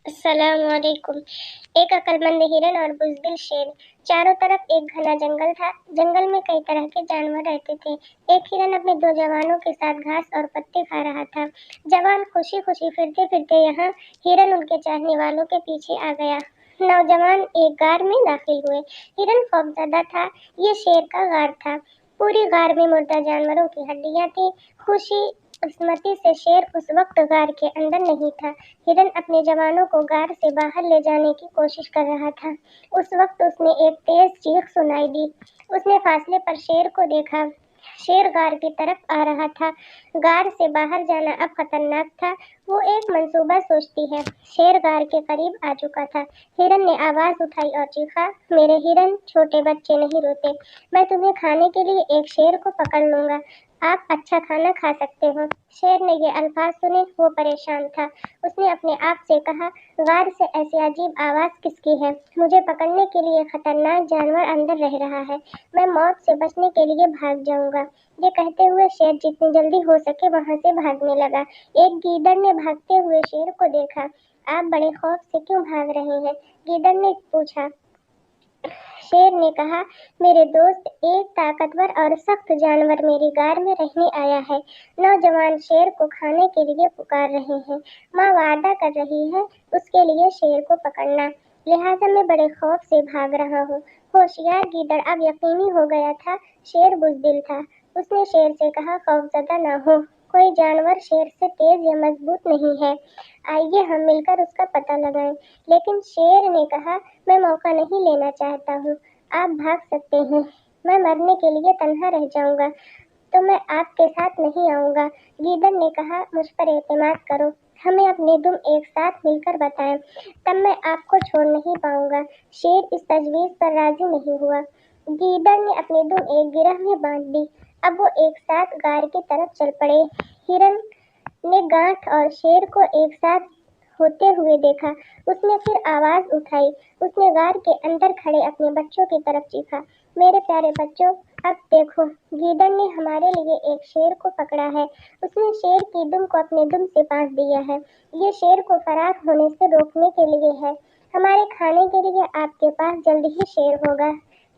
अस्सलाम वालेकुम। एक अक्लमंद हिरन और बुज़दिल शेर। चारों तरफ एक घना जंगल था। जंगल में कई तरह के जानवर रहते थे। एक हिरन अपने दो जवानों के साथ घास और पत्ते खा रहा था। जवान खुशी खुशी फिरते फिरते यहाँ हिरन उनके चाहने वालों के पीछे आ गया। नौजवान एक गार में दाखिल हुए। हिरन खौफजदा था। ये शेर का गार था। पूरी गार में मुर्दा जानवरों की हड्डियां थी। खुशी किस्मती से शेर उस वक्त गार के अंदर नहीं था। हिरन अपने जवानों को गार से बाहर ले जाने की कोशिश कर रहा था। उस वक्त उसने एक तेज चीख सुनाई दी। उसने फासले पर शेर को देखा। शेर गार की तरफ आ रहा था। गार से बाहर जाना अब खतरनाक था। वो एक मंसूबा सोचती है। शेर गार के करीब आ चुका था। हिरन ने आवाज उठाई और चीखा, मेरे हिरन, छोटे बच्चे नहीं रोते। मैं तुम्हें खाने के लिए एक शेर को पकड़ लूंगा। आप अच्छा खाना खा सकते हो। शेर ने ये अल्फाज सुने, वो परेशान था। उसने अपने आप से कहा, गार से ऐसी अजीब आवाज किसकी है? मुझे पकड़ने के लिए खतरनाक जानवर अंदर रह रहा है। मैं मौत से बचने के लिए भाग जाऊंगा। ये कहते हुए शेर जितनी जल्दी हो सके वहां से भागने लगा। एक गीदड़ ने भागते हुए शेर को देखा। आप बड़े खौफ से क्यों भाग रहे हैं? गीदड़ ने पूछा। शेर ने कहा, मेरे दोस्त, एक ताकतवर और सख्त जानवर मेरी गार में रहने आया है। नौजवान शेर को खाने के लिए पुकार रहे हैं। माँ वादा कर रही है उसके लिए शेर को पकड़ना, लिहाजा मैं बड़े खौफ से भाग रहा हूँ। होशियार गीदड़ अब यकीनी हो गया था शेर बुज़दिल था। उसने शेर से कहा, खौफजदा ना हो, कोई जानवर शेर से तेज या मजबूत नहीं है। आइए हम मिलकर उसका पता लगाएं। लेकिन शेर ने कहा, मैं मौका नहीं लेना चाहता हूँ। आप भाग सकते हैं, मैं मरने के लिए तन्हा रह जाऊंगा तो मैं आपके साथ नहीं आऊंगा। गीदड़ ने कहा, मुझ पर एतमाद करो, हमें अपने दुम एक साथ मिलकर बताएं, तब मैं आपको छोड़ नहीं पाऊंगा। शेर इस तजवीज पर राजी नहीं हुआ। गीदड़ ने अपनी दुम एक गिरह में बांध दी। अब वो एक साथ गार की तरफ चल पड़े। हिरन ने गांठ और शेर को एक साथ होते हुए देखा। उसने फिर आवाज उठाई। उसने गार के अंदर खड़े अपने बच्चों की तरफ चीखा, मेरे प्यारे बच्चों, अब देखो, गीदड़ ने हमारे लिए एक शेर को पकड़ा है। उसने शेर की दुम को अपने दुम से बांध दिया है। ये शेर को फरार होने से रोकने के लिए है। हमारे खाने के लिए आपके पास जल्द ही शेर होगा।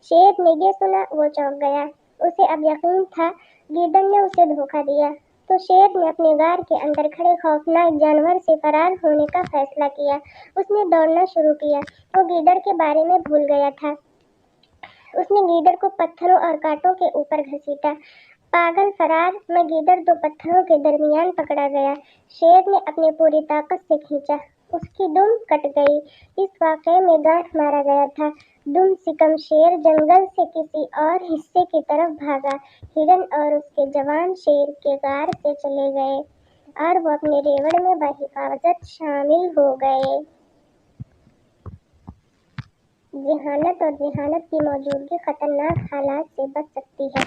शेर ने ये सुना, वो चौंक गया। उसे अब यकीन था गीदड़ ने उसे धोखा दिया। तो शेर ने अपने गार के अंदर खड़े खौफनाक जानवर से फरार होने का फैसला किया। उसने दौड़ना शुरू किया। वो गीदड़ के बारे में भूल गया था। उसने गीदड़ को पत्थरों और कांटों के ऊपर घसीटा। पागल फरार में गीदड़ दो पत्थरों के दरमियान पकड़ा गया। शेर ने अपनी पूरी ताकत से खींचा। उसकी दुम कट गई। इस वाकये में गांठ मारा गया था। दुम सिकम शेर जंगल से किसी और हिस्से की तरफ भागा। हिरन और उसके जवान शेर के गार से चले गए और वो अपने रेवड़ में बहिफाजत शामिल हो गए। जहानत और जिहानत की मौजूदगी खतरनाक हालात से बच सकती है।